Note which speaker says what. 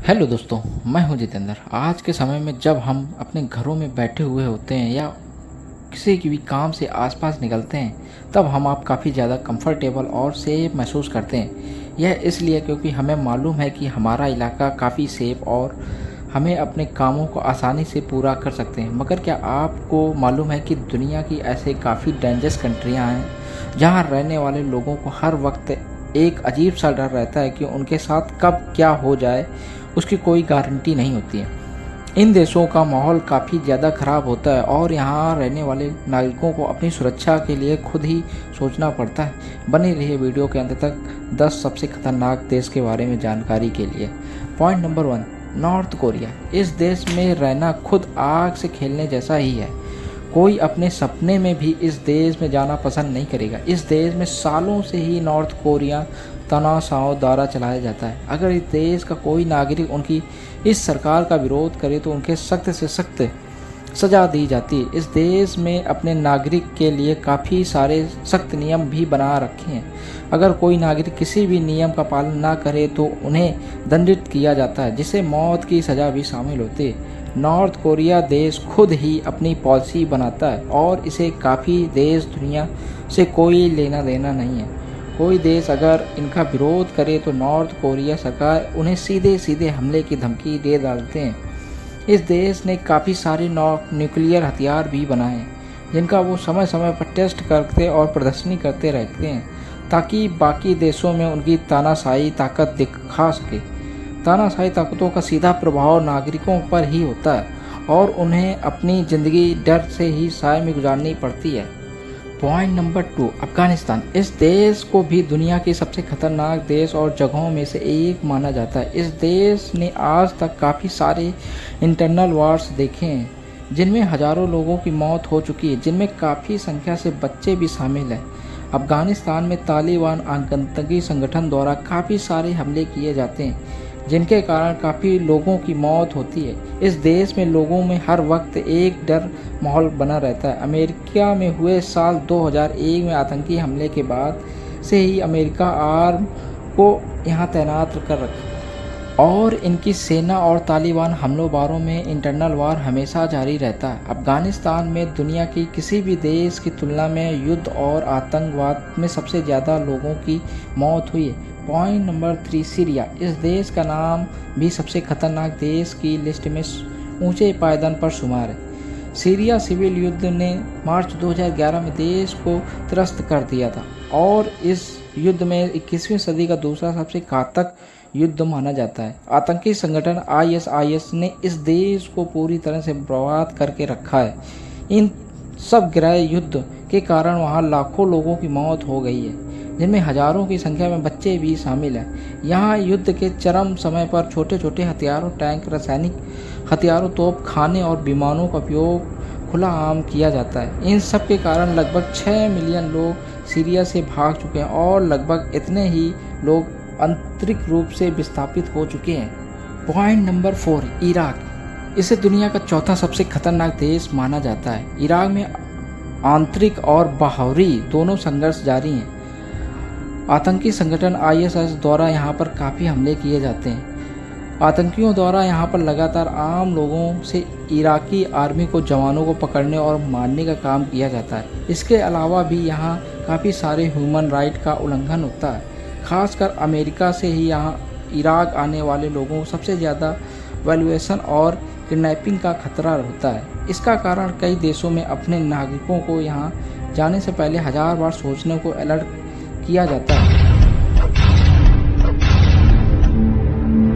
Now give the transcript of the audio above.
Speaker 1: Hello दोस्तों, मैं हूं जितेंद्र। आज के समय में जब हम अपने घरों में बैठे हुए होते हैं या किसी की भी काम से आसपास निकलते हैं, तब हम आप काफ़ी ज़्यादा कंफर्टेबल और सेफ महसूस करते हैं। यह इसलिए क्योंकि हमें मालूम है कि हमारा इलाका काफ़ी सेफ और हमें अपने कामों को आसानी से पूरा कर सकते हैं। मगर क्या आपको मालूम है कि दुनिया की ऐसे काफ़ी डेंजरस कंट्रियाँ हैं जहाँ रहने वाले लोगों को हर वक्त एक अजीब सा डर रहता है कि उनके साथ कब क्या हो जाए, उसकी कोई गारंटी नहीं होती है। इन देशों का माहौल काफ़ी ज़्यादा ख़राब होता है और यहाँ रहने वाले नागरिकों को अपनी सुरक्षा के लिए खुद ही सोचना पड़ता है। बने रहिए वीडियो के अंत तक 10 सबसे खतरनाक देश के बारे में जानकारी के लिए। Point number 1, north Korea. इस देश में रहना खुद आग से खेलने जैसा ही है। कोई अपने सपने में भी इस देश में जाना पसंद नहीं करेगा। इस देश में सालों से ही नॉर्थ कोरिया तानाशाह द्वारा चलाया जाता है। अगर इस देश का कोई नागरिक उनकी इस सरकार का विरोध करे तो उनके सख्त से सख्त सज़ा दी जाती है। इस देश में अपने नागरिक के लिए काफ़ी सारे सख्त नियम भी बना रखे हैं। अगर कोई नागरिक किसी भी नियम का पालन ना करे तो उन्हें दंडित किया जाता है, जिसे मौत की सज़ा भी शामिल होती है। नॉर्थ कोरिया देश खुद ही अपनी पॉलिसी बनाता है और इसे काफ़ी देश दुनिया से कोई लेना देना नहीं है। कोई देश अगर इनका विरोध करे तो नॉर्थ कोरिया सरकार उन्हें सीधे सीधे हमले की धमकी दे डालते हैं। इस देश ने काफ़ी सारे न्यूक्लियर हथियार भी बनाए हैं, जिनका वो समय समय पर टेस्ट करते और प्रदर्शनी करते रहते हैं, ताकि बाकी देशों में उनकी तानाशाही ताकत दिखा सके। तानाशाही ताकतों का सीधा प्रभाव नागरिकों पर ही होता है और उन्हें अपनी ज़िंदगी डर से ही साए में गुजारनी पड़ती है। Point number 2, Afghanistan. इस देश को भी दुनिया के सबसे खतरनाक देश और जगहों में से एक माना जाता है। इस देश ने आज तक काफ़ी सारे इंटरनल वार्स देखे हैं, जिनमें हज़ारों लोगों की मौत हो चुकी है, जिनमें काफ़ी संख्या से बच्चे भी शामिल हैं। अफगानिस्तान में तालिबान आतंकी संगठन द्वारा काफ़ी सारे हमले किए जाते हैं, जिनके कारण काफ़ी लोगों की मौत होती है। इस देश में लोगों में हर वक्त एक डर माहौल बना रहता है। अमेरिका में हुए साल 2001 में आतंकी हमले के बाद से ही अमेरिका आर्म को यहाँ तैनात कर रखा और इनकी सेना और तालिबान हमलों में इंटरनल वार हमेशा जारी रहता है। अफगानिस्तान में दुनिया की किसी भी देश की तुलना में युद्ध और आतंकवाद में सबसे ज़्यादा लोगों की मौत हुई है। Point number 3, Syria. इस देश का नाम भी सबसे खतरनाक देश की लिस्ट में ऊंचे पायदान पर शुमार है। सीरिया सिविल युद्ध ने मार्च 2011 में देश को त्रस्त कर दिया था और इस युद्ध में 21वीं सदी का दूसरा सबसे घातक युद्ध माना जाता है। आतंकी संगठन ISIS ने इस देश को पूरी तरह से बर्बाद करके रखा है। इन सब गृह युद्ध के कारण वहाँ लाखों लोगों की मौत हो गई है, जिनमें हजारों की संख्या में बच्चे भी शामिल हैं। यहाँ युद्ध के चरम समय पर छोटे छोटे हथियारों, टैंक, रासायनिक हथियारों, तोप खाने और विमानों का उपयोग खुला आम किया जाता है। इन सब के कारण लगभग 6 मिलियन लोग सीरिया से भाग चुके हैं और लगभग इतने ही लोग आंतरिक रूप से विस्थापित हो चुके हैं। Point number 4, Iraq. इसे दुनिया का चौथा सबसे खतरनाक देश माना जाता है। इराक में आंतरिक और बाहरी दोनों संघर्ष जारी हैं। आतंकी संगठन ISIS द्वारा यहाँ पर काफ़ी हमले किए जाते हैं। आतंकियों द्वारा यहाँ पर लगातार आम लोगों से इराकी आर्मी को जवानों को पकड़ने और मारने का काम किया जाता है। इसके अलावा भी यहाँ काफ़ी सारे ह्यूमन राइट का उल्लंघन होता है। खासकर अमेरिका से ही यहाँ इराक आने वाले लोगों को सबसे ज़्यादा वैल्यूएशन और किडनैपिंग का खतरा होता है। इसका कारण कई देशों में अपने नागरिकों को यहाँ जाने से पहले 1000 बार सोचने को अलर्ट किया जाता है।